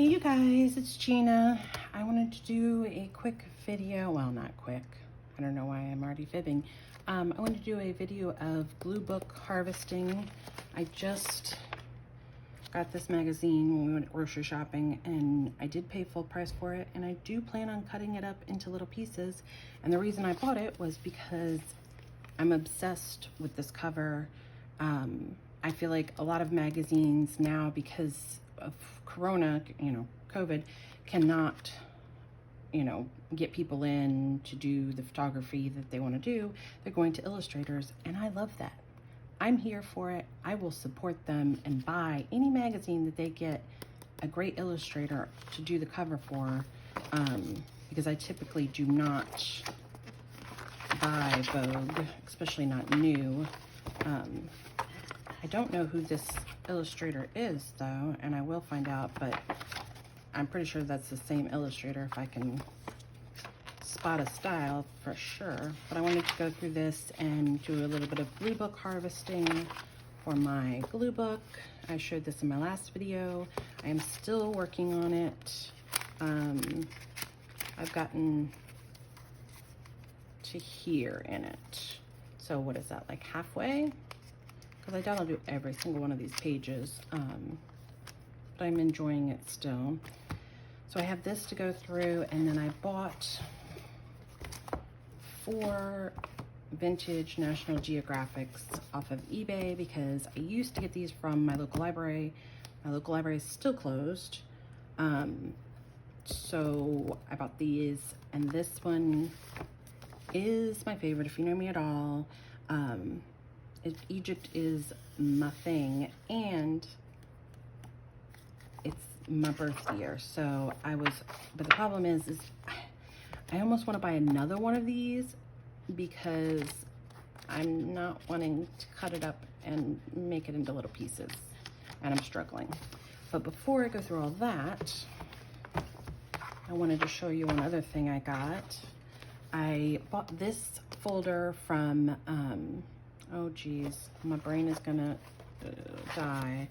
Hey you guys, it's Gina. I wanted to do a quick video, well not quick, I don't know why I'm already fibbing. I wanted to do a video of glue book harvesting. I just got this magazine when we went grocery shopping and I did pay full price for it, and I do plan on cutting it up into little pieces. And the reason I bought it was because I'm obsessed with this cover. I feel like a lot of magazines now, because of Corona, COVID, cannot, get people in to do the photography that they want to do. They're going to illustrators, and I love that. I'm here for it. I will support them and buy any magazine that they get a great illustrator to do the cover for, because I typically do not buy Vogue, especially not new. I don't know who this illustrator is though, and I will find out, but I'm pretty sure that's the same illustrator if I can spot a style for sure. But I wanted to go through this and do a little bit of glue book harvesting for my glue book. I showed this in my last video. I am still working on it. I've gotten to here in it. So what is that, like halfway? Because I doubt I'll do every single one of these pages, but I'm enjoying it still. So I have this to go through, and then I bought 4 vintage National Geographics off of eBay because I used to get these from my local library. My local library is still closed. So I bought these, and this one is my favorite if you know me at all. Egypt is my thing, and it's my birth year, so but the problem is I almost want to buy another one of these because I'm not wanting to cut it up and make it into little pieces, and I'm struggling. But before I go through all that, I wanted to show you one other thing I got. I bought this folder from, oh geez, my brain is gonna die.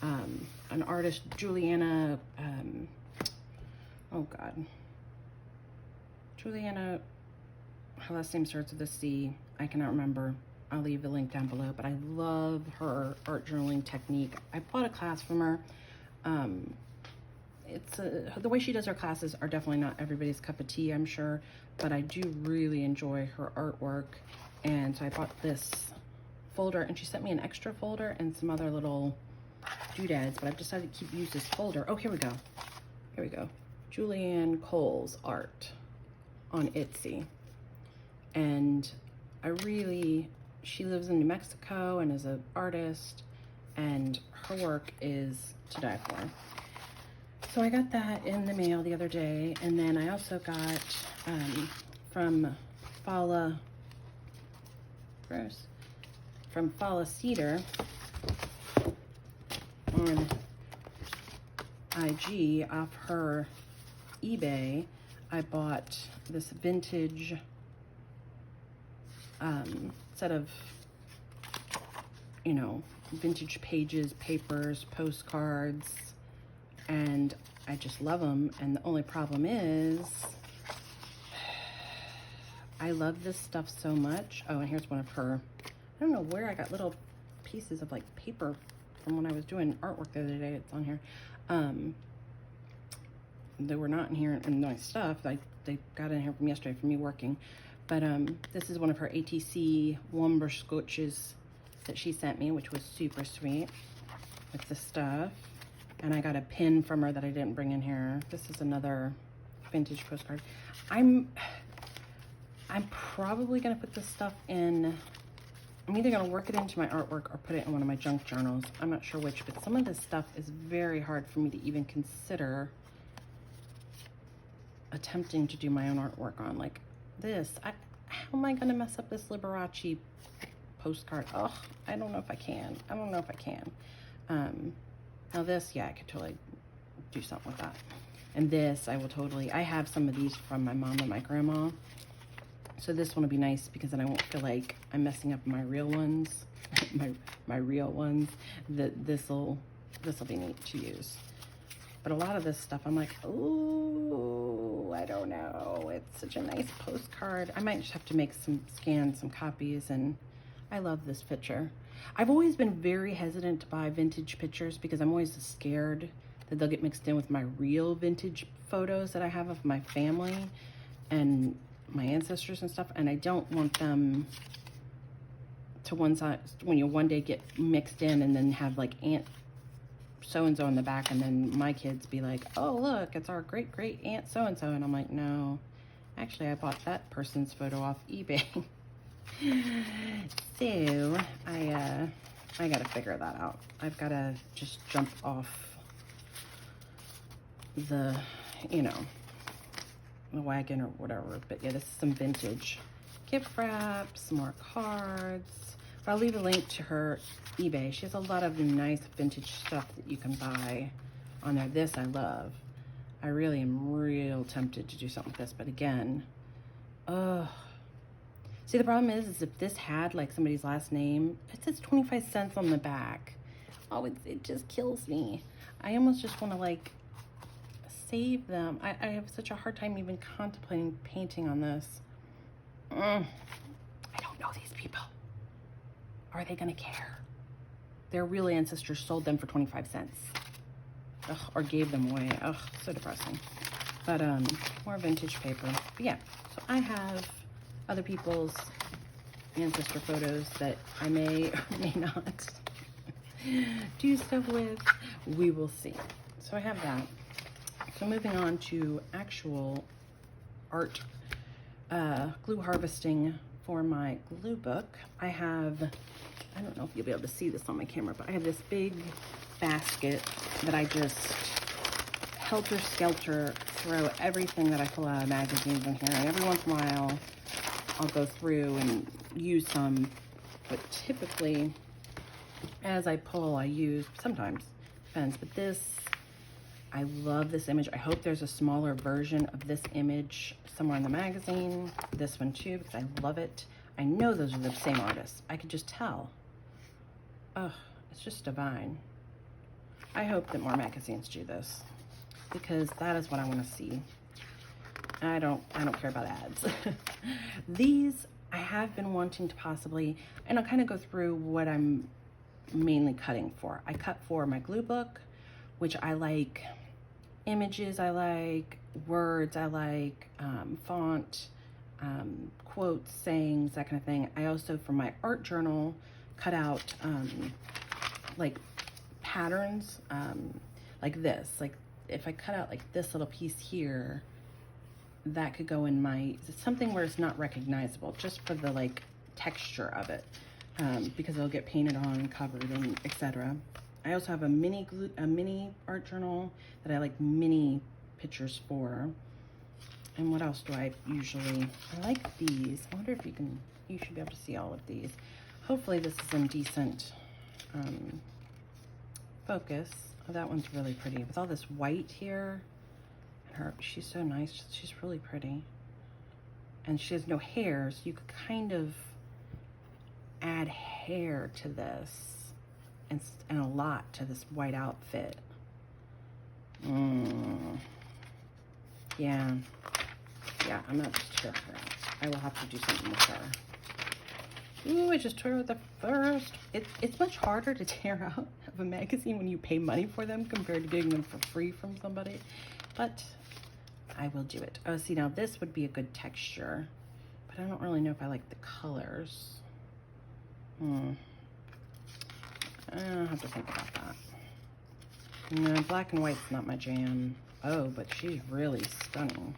An artist, Juliana, oh God. Juliana, her last name starts with a C. I cannot remember. I'll leave the link down below, but I love her art journaling technique. I bought a class from her. The way she does her classes are definitely not everybody's cup of tea, I'm sure, but I do really enjoy her artwork. And so I bought this folder, and she sent me an extra folder and some other little doodads, but I've decided to use this folder. Oh, here we go. Here we go. Julianne Cole's art on Etsy. And she lives in New Mexico and is an artist, and her work is to die for. So I got that in the mail the other day, and then I also got from Fala Cedar on IG off her eBay. I bought this vintage set of, vintage pages, papers, postcards, and I just love them. And the only problem is I love this stuff so much. Oh, and here's one of her. I don't know where I got little pieces of like paper from when I was doing artwork the other day. It's on here. They were not in here in my stuff. They got in here from yesterday from me working. But this is one of her ATC Womber Scotches that she sent me, which was super sweet with the stuff. And I got a pin from her that I didn't bring in here. This is another vintage postcard. I'm probably gonna put this stuff in, I'm either gonna work it into my artwork or put it in one of my junk journals. I'm not sure which, but some of this stuff is very hard for me to even consider attempting to do my own artwork on. Like this, how am I gonna mess up this Liberace postcard? Oh, I don't know if I can. I don't know if I can. Now this, yeah, I could totally do something with that. And this, I have some of these from my mom and my grandma. So this one will be nice because then I won't feel like I'm messing up my real ones. my real ones. This'll be neat to use. But a lot of this stuff, I'm like, ooh, I don't know. It's such a nice postcard. I might just have to scan some copies, and I love this picture. I've always been very hesitant to buy vintage pictures because I'm always scared that they'll get mixed in with my real vintage photos that I have of my family and my ancestors and stuff, and I don't want them to when you one day get mixed in and then have like Aunt so-and-so in the back, and then my kids be like, oh look, it's our great aunt so-and-so, and I'm like, no, actually I bought that person's photo off eBay. So I gotta figure that out. I've gotta just jump off the, you know, the wagon or whatever. But yeah, this is some vintage gift wrap, some more cards. But I'll leave a link to her eBay. She has a lot of nice vintage stuff that you can buy on there. This I love. I really am real tempted to do something with this, but again, see, the problem is if this had like somebody's last name, it says 25 cents on the back. Oh, it just kills me. I almost just want to like save them. I have such a hard time even contemplating painting on this. I don't know these people. Are they gonna care? Their real ancestors sold them for 25 cents. Ugh, or gave them away. Ugh, so depressing. But more vintage paper. But yeah, so I have other people's ancestor photos that I may or may not do stuff with. We will see. So I have that. So moving on to actual art, glue harvesting for my glue book. I have, I don't know if you'll be able to see this on my camera, but I have this big basket that I just helter-skelter throw everything that I pull out of magazines in here. And every once in a while, I'll go through and use some, but typically, as I pull, I use, sometimes, depends, but this, I love this image. I hope there's a smaller version of this image somewhere in the magazine. This one too, because I love it. I know those are the same artists. I could just tell. Oh, it's just divine. I hope that more magazines do this, because that is what I want to see. I don't care about ads. These I have been wanting to possibly, and I'll kind of go through what I'm mainly cutting for. I cut for my glue book, which I like images, I like words, I like font, quotes, sayings, that kind of thing. I also, for my art journal, cut out like patterns, like this. Like if I cut out like this little piece here, that could go in my, something where it's not recognizable, just for the like texture of it, because it'll get painted on and covered and etc. I also have a mini art journal that I like mini pictures for. And what else do I usually, I like these. I wonder if you should be able to see all of these. Hopefully this is in decent focus. Oh, that one's really pretty with all this white here. She's so nice. She's really pretty. And she has no hair, so you could kind of add hair to this and a lot to this white outfit. Yeah, I'm not just tear her out. I will have to do something with her. Ooh, I just tore out the first. It's much harder to tear out of a magazine when you pay money for them compared to getting them for free from somebody. But I will do it. Oh, see, now this would be a good texture, but I don't really know if I like the colors. I'll have to think about that. No, black and white's not my jam. Oh, but she's really stunning.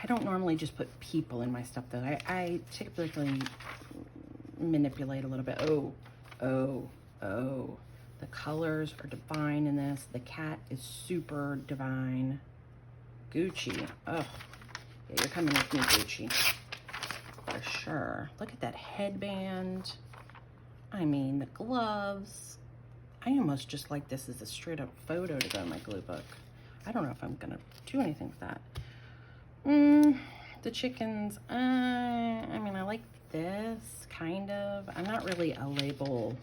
I don't normally just put people in my stuff, though. I typically manipulate a little bit. Oh. The colors are divine in this. The cat is super divine. Gucci. Oh, yeah, you're coming with me, Gucci. For sure. Look at that headband. I mean, the gloves. I almost just like this as a straight up photo to go in my glue book. I don't know if I'm gonna do anything with that. The chickens, I mean, I like this, kind of. I'm not really a label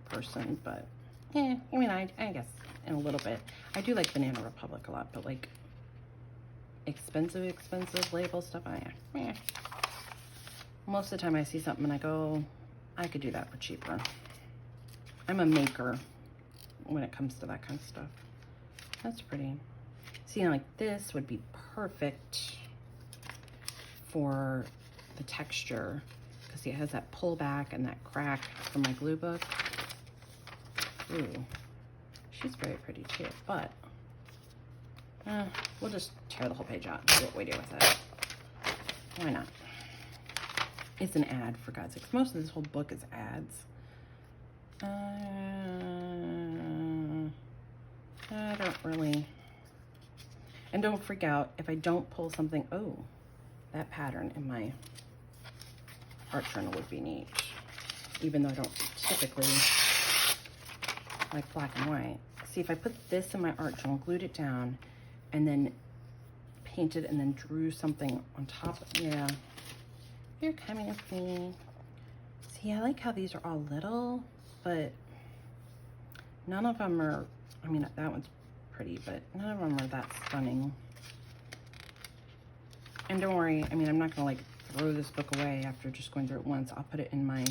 person, but I mean, I guess in a little bit. I do like Banana Republic a lot, but like expensive label stuff, most of the time I see something and I go, I could do that for cheaper. I'm a maker when it comes to that kind of stuff. That's pretty. See, like this would be perfect for the texture because see, it has that pullback and that crack from my glue book. Ooh, she's very pretty too, but we'll just tear the whole page out and see what we do with it. Why not? It's an ad, for God's sakes. Most of this whole book is ads. I don't really... And don't freak out if I don't pull something... Oh, that pattern in my art journal would be neat. Even though I don't typically like black and white. See, if I put this in my art journal, glued it down, and then painted and then drew something on top of... Yeah. You're coming with me. See, I like how these are all little, but none of them are... I mean, that one's pretty, but none of them are that stunning. And don't worry, I mean, I'm not gonna like throw this book away after just going through it once. I'll put it in my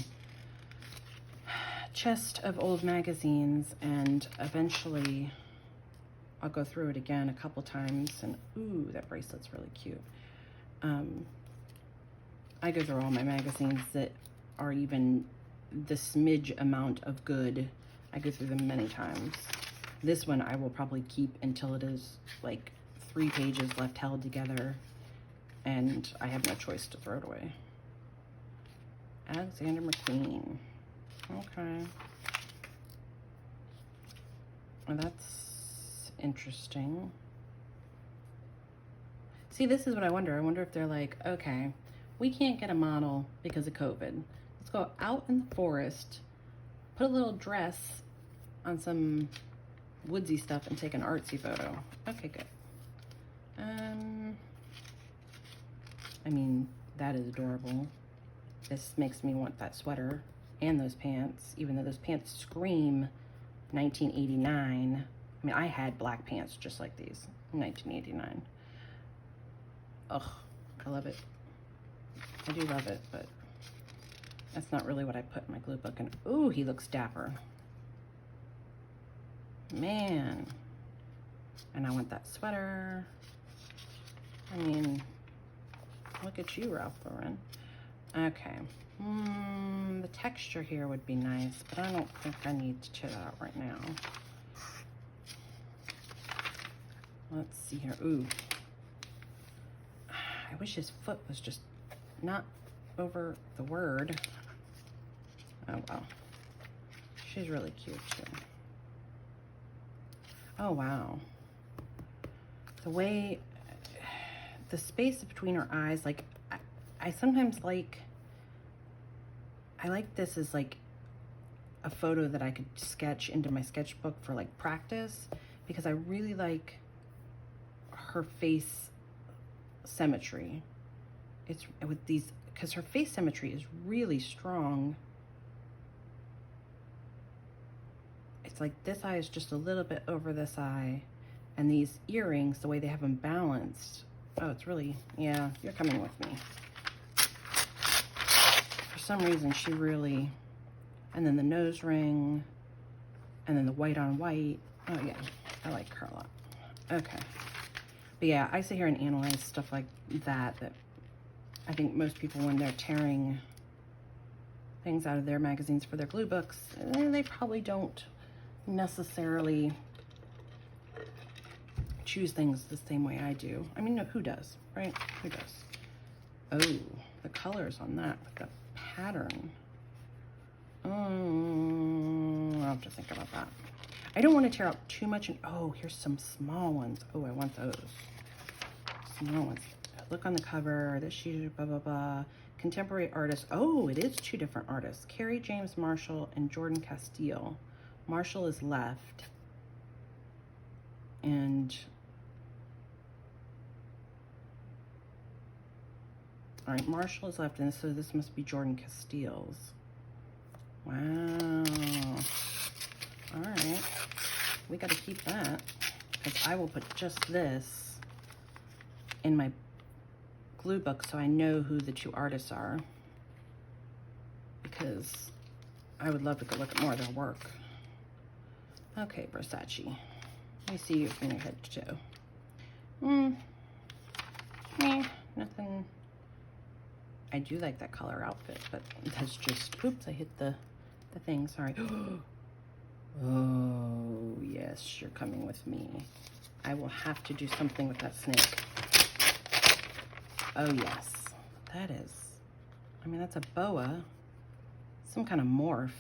chest of old magazines, and eventually I'll go through it again a couple times. And ooh, that bracelet's really cute. I go through all my magazines that are even the smidge amount of good. I go through them many times. This one I will probably keep until it is like 3 pages left held together and I have no choice to throw it away. Alexander McQueen. Okay. Well, that's interesting. See, this is what I wonder. I wonder if they're like, okay, we can't get a model because of COVID. Let's go out in the forest, put a little dress on some woodsy stuff and take an artsy photo. Okay, good. I mean, that is adorable. This makes me want that sweater and those pants, even though those pants scream 1989. I mean, I had black pants just like these in 1989. Ugh, I love it. I do love it, but that's not really what I put in my glue book. And ooh, he looks dapper. Man. And I want that sweater. I mean, look at you, Ralph Lauren. Okay. The texture here would be nice, but I don't think I need to tear that out right now. Let's see here. Ooh. I wish his foot was just not over the word. Oh, wow. She's really cute, too. Oh, wow. The way, the space between her eyes, like, I sometimes like, I like this as like a photo that I could sketch into my sketchbook for like practice, because I really like her face symmetry. It's with these, because her face symmetry is really strong. It's like this eye is just a little bit over this eye, and these earrings, the way they have them balanced, oh, it's really, yeah, you're coming with me. For some reason, she really, and then the nose ring, and then the white on white. Oh yeah, I like her a lot. Okay. But yeah, I sit here and analyze stuff like that I think most people, when they're tearing things out of their magazines for their glue books, they probably don't necessarily choose things the same way I do. I mean, no, who does, right? Who does? Oh, the colors on that with the pattern. I'll have to think about that. I don't want to tear out too much. And oh, here's some small ones. Oh, I want those. Small ones. Look on the cover. This sheet, blah, blah, blah. Contemporary artists. Oh, it is 2 different artists. Kerry James Marshall and Jordan Castile. Marshall is left. And all right, Marshall is left, and so this must be Jordan Castile's. Wow. All right. We got to keep that, because I will put just this in my glue book so I know who the two artists are, because I would love to go look at more of their work. Okay, Versace. Let me see you from your head to toe. Nothing. I do like that color outfit, but that's just, oops, I hit the thing, sorry. Oh, yes, you're coming with me. I will have to do something with that snake. Oh, yes, that is, I mean, that's a boa, some kind of morph.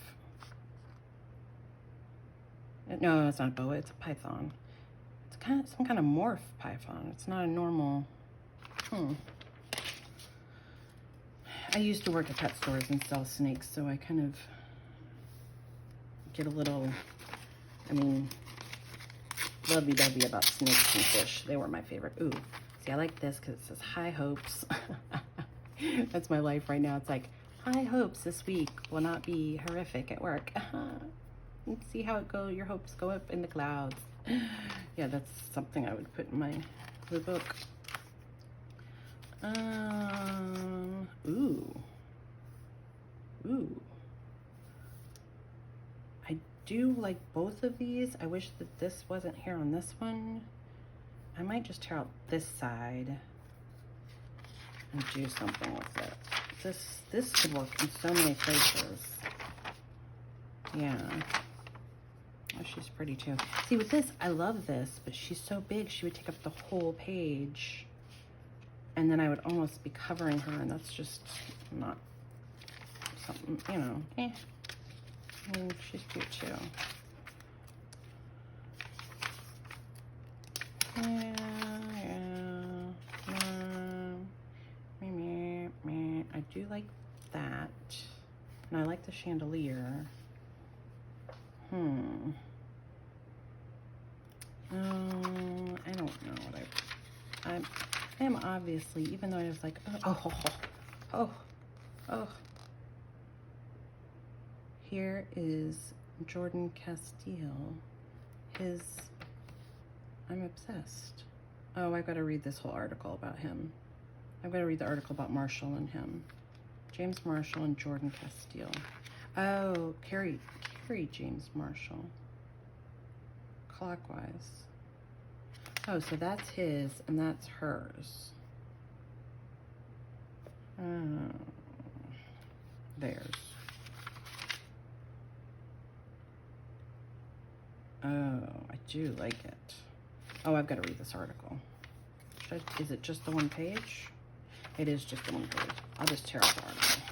No, it's not a boa, it's a python. It's kind of some kind of morph python. It's not a normal, I used to work at pet stores and sell snakes, so I kind of get a little, I mean, lovey-dovey about snakes and fish. They were my favorite. Ooh, see, I like this because it says high hopes. That's my life right now. It's like, high hopes this week will not be horrific at work. Let's see how it goes. Your hopes go up in the clouds. Yeah, that's something I would put in my blue book. Ooh. I do like both of these. I wish that this wasn't here on this one. I might just tear out this side and do something with it. This could work in so many places. Yeah. Oh, she's pretty too. See, with this, I love this, but she's so big, she would take up the whole page. And then I would almost be covering her, and that's just not something, you know, I mean, she's cute too. I do like that. And I like the chandelier. I don't know what I am obviously, even though I was like, oh. Here is Jordan Castile. I'm obsessed. Oh, I've got to read this whole article about him. I've got to read the article about Marshall and him. James Marshall and Jordan Castile. Oh, Carrie James Marshall. Clockwise. Oh, so that's his and that's hers. Theirs. Oh, I do like it. Oh, I've got to read this article. Is it just the one page? It is just the one page. I'll just tear out the article.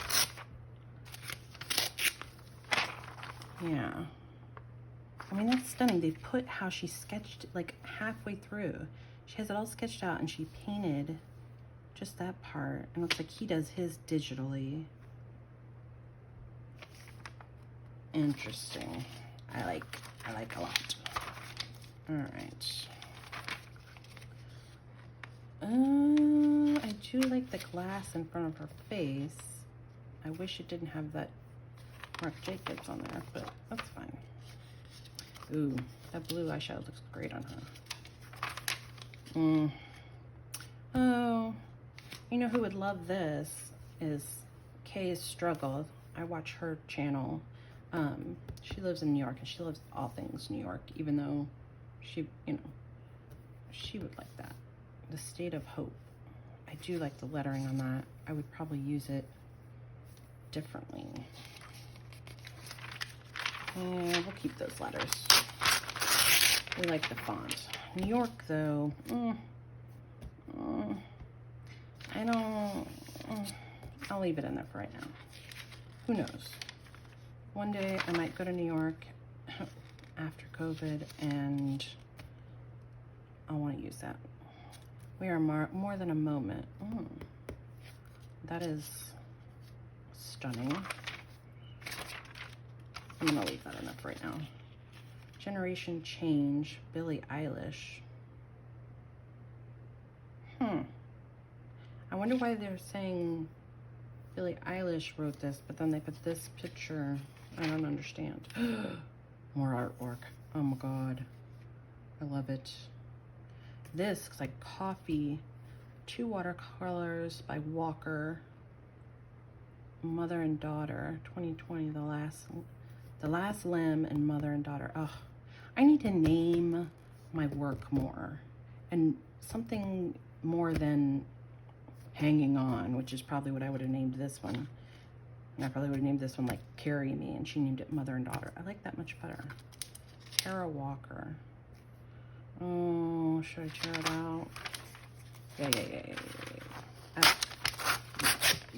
Yeah. I mean, that's stunning. They put how she sketched like halfway through. She has it all sketched out and she painted just that part. And it looks like he does his digitally. Interesting. I like a lot. All right. I do like the glass in front of her face. I wish it didn't have that Marc Jacobs on there, but that's fine. Ooh, that blue eyeshadow looks great on her. Oh, you know who would love this is Kay's Struggle. I watch her channel. She lives in New York and she loves all things New York, even though she, you know, she would like that. The State of Hope. I do like the lettering on that. I would probably use it differently. And we'll keep those letters. We like the font. New York, though, I don't, I'll leave it in there for right now. Who knows? One day I might go to New York after COVID and I'll want to use that. We are more than a moment. That is stunning. I'm gonna leave that enough right now. Generation Change, Billie Eilish. I wonder why they're saying Billie Eilish wrote this, but then they put this picture. I don't understand. More artwork. Oh my God. I love it. This looks like coffee. 2 watercolors by Walker. Mother and Daughter. 2020. The Last Limb and Mother and Daughter. Oh, I need to name my work more. And something more than Hanging On, which is probably what I would have named this one. And I probably would have named this one like Carry Me, and she named it Mother and Daughter. I like that much better. Tara Walker. Oh, should I tear it out? Yeah.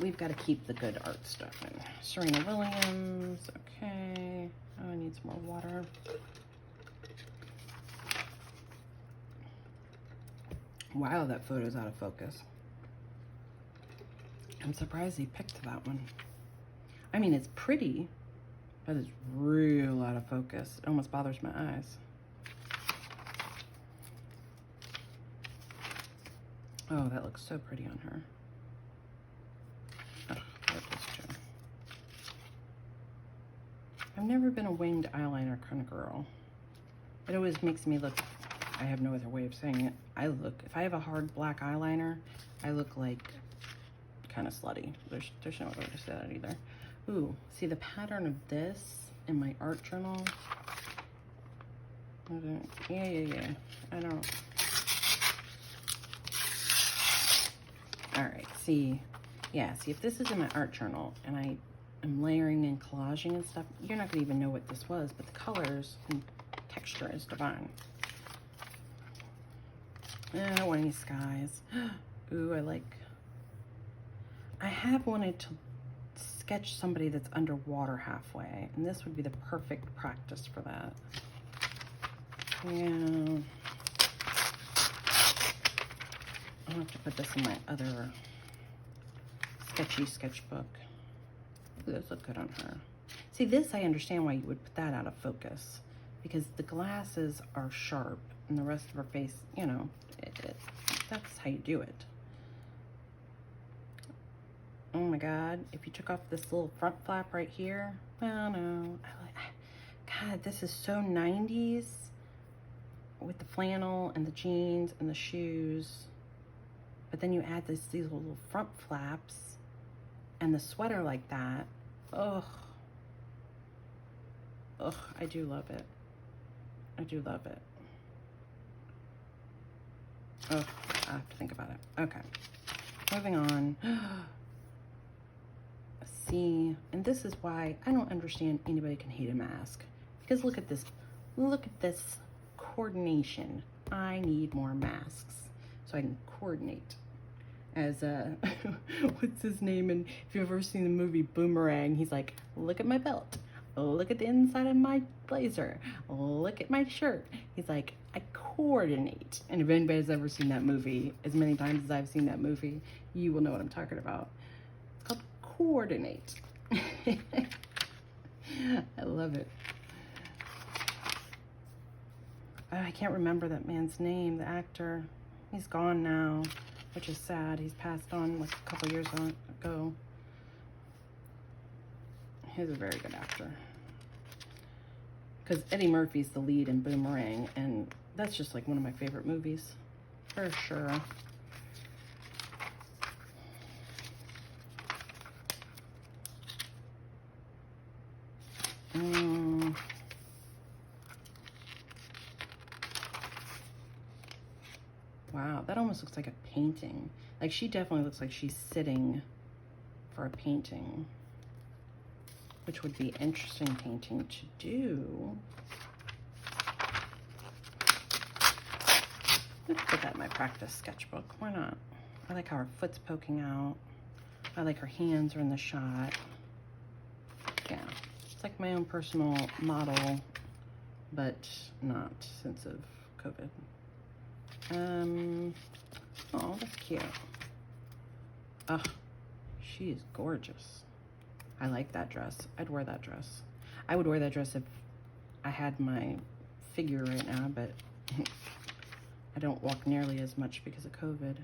We've got to keep the good art stuff in. Serena Williams. Okay. Oh, I need some more water. Wow, that photo's out of focus. I'm surprised he picked that one. I mean, it's pretty, but it's real out of focus. It almost bothers my eyes. Oh, that looks so pretty on her. Oh, I like this too. I've never been a winged eyeliner kind of girl. It always makes me look, I have no other way of saying it. If I have a hard black eyeliner, I look like kind of slutty. There's no other way to say that either. Ooh, see the pattern of this in my art journal? Yeah. I don't know. All right, see if this is in my art journal and I am layering and collaging and stuff, you're not gonna even know what this was, but the colors and texture is divine. I don't want any skies. Ooh, I have wanted to sketch somebody that's underwater halfway, and this would be the perfect practice for that. Yeah. I'll have to put this in my other sketchy sketchbook. Ooh, those look good on her. See, this I understand why you would put that out of focus, because the glasses are sharp and the rest of her face, you know, that's how you do it. Oh my God, if you took off this little front flap right here, well, no. God, this is so 90s with the flannel and the jeans and the shoes. But then you add these little front flaps and the sweater like that. Ugh, I do love it. I do love it. Oh, I have to think about it. Okay, moving on. See, and this is why I don't understand anybody can hate a mask. Because look at this coordination. I need more masks so I can coordinate. As what's his name? And if you've ever seen the movie Boomerang, he's like, look at my belt, look at the inside of my blazer, look at my shirt. He's like, I coordinate. And if anybody's ever seen that movie, as many times as I've seen that movie, you will know what I'm talking about. It's called Coordinate. I love it. Oh, I can't remember that man's name, the actor. He's gone now, which is sad. He's passed on like a couple years ago. He's a very good actor. Because Eddie Murphy's the lead in Boomerang, and that's just like one of my favorite movies, for sure. Wow, that almost looks like a painting. Like, she definitely looks like she's sitting for a painting, which would be interesting painting to do. Let's put that in my practice sketchbook. Why not? I like how her foot's poking out. I like her hands are in the shot. Yeah, it's like my own personal model, but not since of COVID. Oh, that's cute. Oh, she is gorgeous. I like that dress. I'd wear that dress. I would wear that dress if I had my figure right now, but I don't walk nearly as much because of COVID.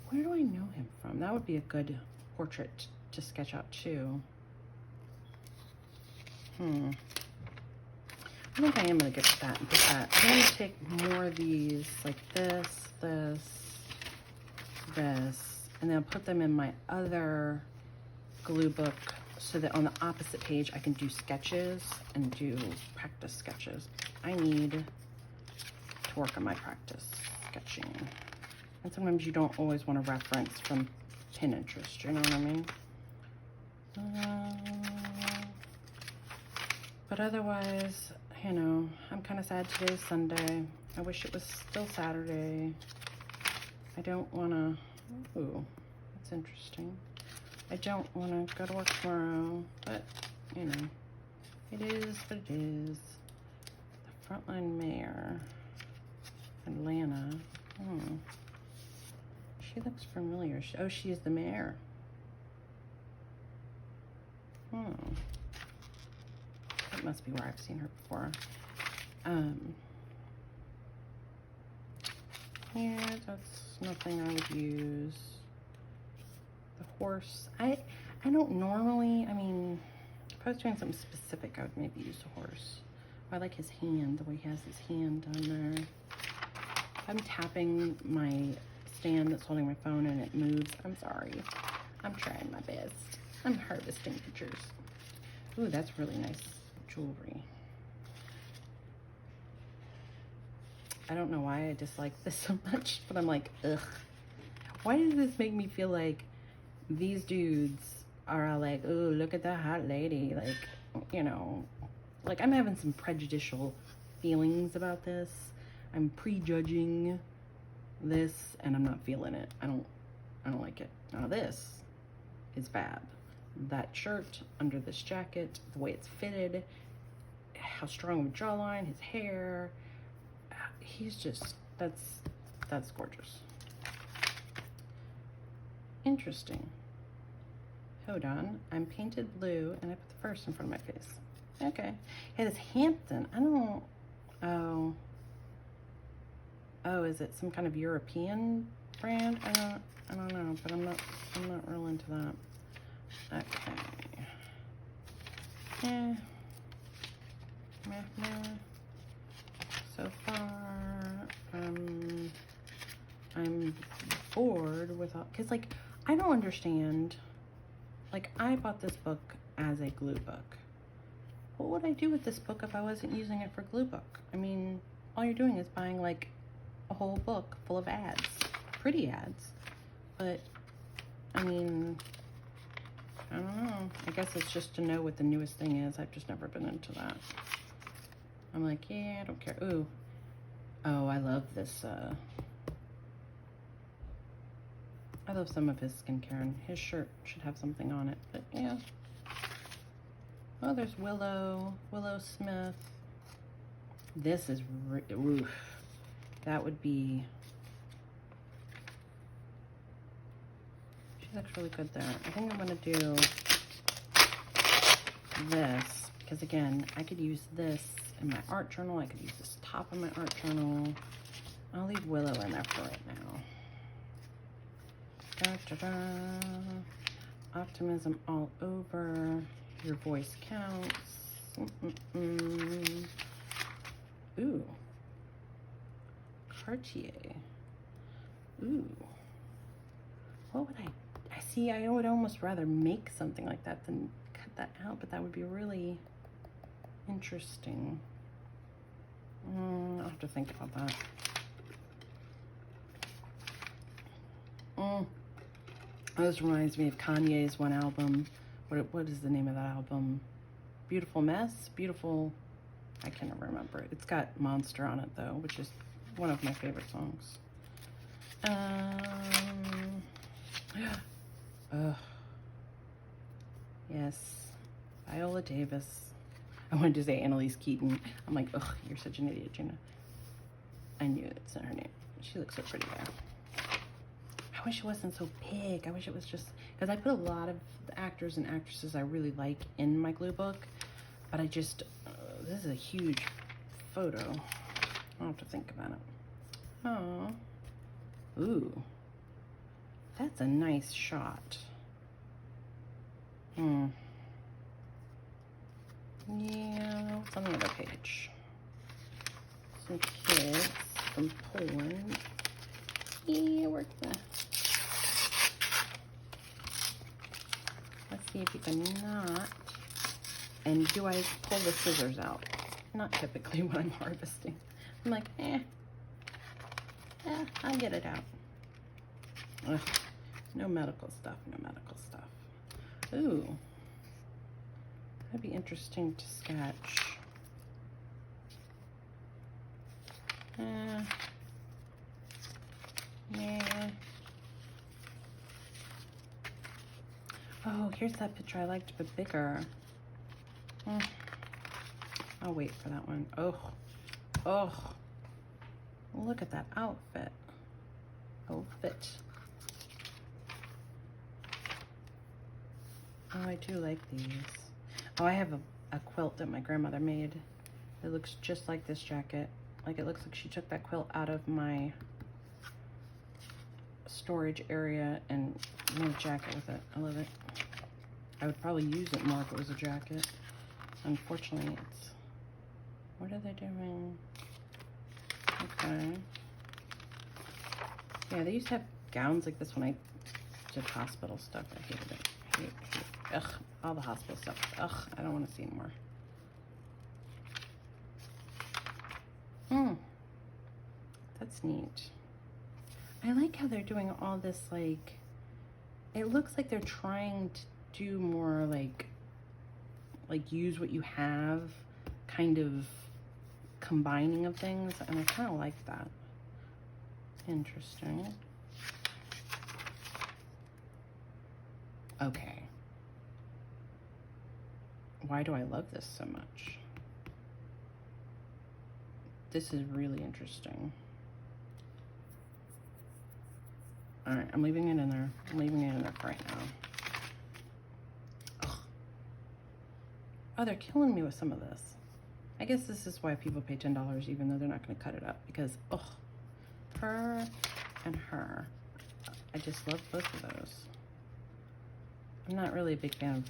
Where do I know him from? That would be a good portrait to sketch out too. I think I am going to get that and put that. I'm going to take more of these, like this, this, this, and then I'll put them in my other glue book so that on the opposite page I can do sketches and do practice sketches. I need to work on my practice sketching. And sometimes you don't always want to reference from Pinterest, you know what I mean? But otherwise, you know, I'm kind of sad today's Sunday. I wish it was still Saturday. I don't want to, ooh, that's interesting. I don't want to go to work tomorrow, but, you know, it is what it is. The Frontline Mayor, Atlanta. She looks familiar. Oh, she is the mayor. That must be where I've seen her before. Yeah, that's nothing I would use. The horse. I don't normally, I mean, if I was doing something specific, I would maybe use the horse. I like his hand, the way he has his hand on there. If I'm tapping my stand that's holding my phone and it moves, I'm sorry. I'm trying my best. I'm harvesting pictures. Ooh, that's really nice jewelry. I don't know why I dislike this so much, but I'm like, ugh. Why does this make me feel like these dudes are all like, oh, look at that hot lady. Like, you know, like I'm having some prejudicial feelings about this. I'm prejudging this and I'm not feeling it. I don't like it. Now this is bad. That shirt under this jacket, the way it's fitted, how strong of a jawline, his hair. He's just, that's gorgeous. Interesting. Hold on. I'm painted blue and I put the first in front of my face. Okay. It is Hampton. I don't, oh, is it some kind of European brand? I don't know, but I'm not real into that. Okay. Yeah. Meh. So far, I'm bored without, because like, I don't understand. Like, I bought this book as a glue book. What would I do with this book if I wasn't using it for glue book? I mean, all you're doing is buying like a whole book full of ads, pretty ads. But, I mean, I don't know. I guess it's just to know what the newest thing is. I've just never been into that. I'm like, yeah, I don't care. Ooh. Oh, I love this. I love some of his skincare, and his shirt should have something on it. But, yeah. Oh, there's Willow Smith. This is, oof. That would be, she looks really good there. I think I'm gonna do this, because again, I could use this in my art journal. I could use this top of my art journal. I'll leave Willow in there for right now. Optimism all over. Your voice counts. Ooh. Cartier. Ooh. What would I see, I would almost rather make something like that than cut that out, but that would be really interesting. I'll have to think about that. Oh, this reminds me of Kanye's one album. What is the name of that album? Beautiful Mess? Beautiful, I can't remember. It's got Monster on it though, which is one of my favorite songs. Yes, Viola Davis. I wanted to say Annalise Keaton. I'm like, ugh, you're such an idiot, Gina. I knew it's not her name. She looks so pretty there. I wish it wasn't so big. I wish it was just, because I put a lot of the actors and actresses I really like in my glue book, but I just, this is a huge photo. I'll have to think about it. Oh, ooh, that's a nice shot. Yeah, what's on the other page? Some kids from Poland. Yeah, work the. Let's see if you can knot. And do I pull the scissors out? Not typically when I'm harvesting. I'm like, I'll get it out. Ugh, no medical stuff, no medical stuff. Ooh, that'd be interesting to sketch. Yeah. Oh, here's that picture I liked, but bigger. I'll wait for that one. Oh, look at that outfit. Oh, I do like these. Oh, I have a quilt that my grandmother made. It looks just like this jacket. Like, it looks like she took that quilt out of my storage area and made a jacket with it. I love it. I would probably use it more if it was a jacket. Unfortunately, it's... What are they doing? Okay. Yeah, they used to have gowns like this when I did hospital stuff. I hated it. Hate. Ugh, all the hospital stuff. Ugh, I don't want to see anymore. That's neat. I like how they're doing all this, like, it looks like they're trying to do more like use what you have, kind of combining of things, and I kind of like that. Interesting. Okay. Why do I love this so much? This is really interesting. All right, I'm leaving it in there. I'm leaving it in there for right now. Ugh. Oh, they're killing me with some of this. I guess this is why people pay $10 even though they're not going to cut it up, because, ugh, her and her. I just love both of those. I'm not really a big fan of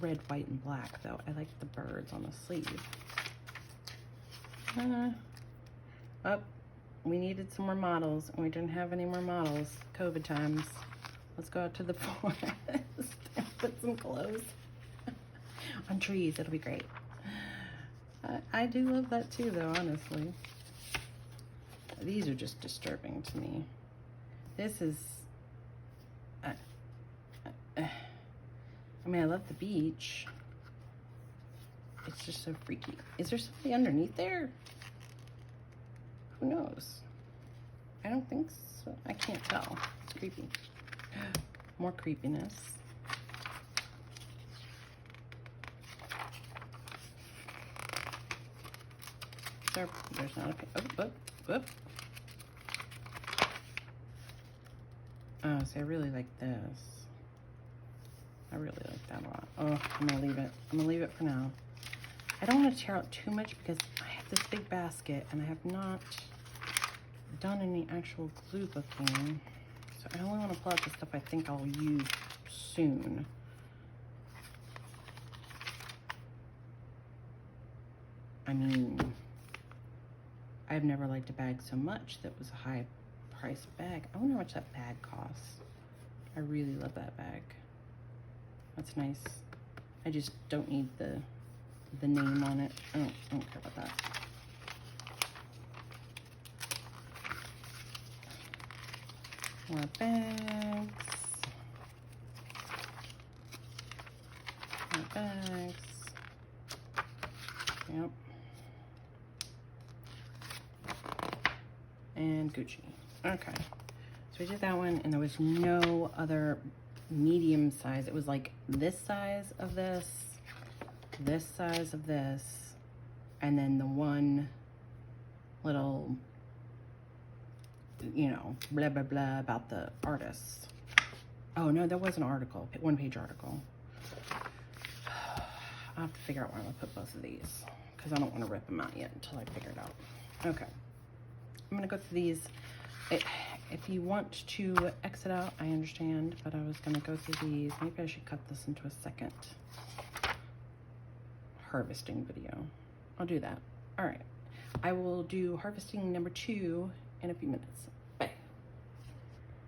red, white, and black, though. I like the birds on the sleeve. Oh, we needed some more models, and we didn't have any more models. COVID times. Let's go out to the forest and put some clothes on trees. It'll be great. I do love that too, though, honestly. These are just disturbing to me. This is... I mean, I love the beach. It's just so freaky. Is there somebody underneath there? Who knows? I don't think so. I can't tell. It's creepy. More creepiness. There's not a... Oh, see, I really like this. I really like that a lot. Oh, I'm gonna leave it. I'm gonna leave it for now. I don't want to tear out too much because I have this big basket and I have not done any actual glue booking. So I only want to pull out the stuff I think I'll use soon. I mean, I've never liked a bag so much that was a high price bag. I wonder how much that bag costs. I really love that bag. That's nice. I just don't need the name on it. I don't care about that. More bags. More bags. Yep. And Gucci. Okay. So we did that one, and there was no other medium size. It was like this size of this size of this, and then the one little, you know, blah, blah, blah about the artists. Oh, no, there was an article, one-page article. I'll have to figure out where I'm going to put both of these because I don't want to rip them out yet until I figure it out. Okay. I'm going to go through these. If you want to exit out, I understand, but I was going to go through these. Maybe I should cut this into a second harvesting video. I'll do that. All right. I will do harvesting number 2 in a few minutes.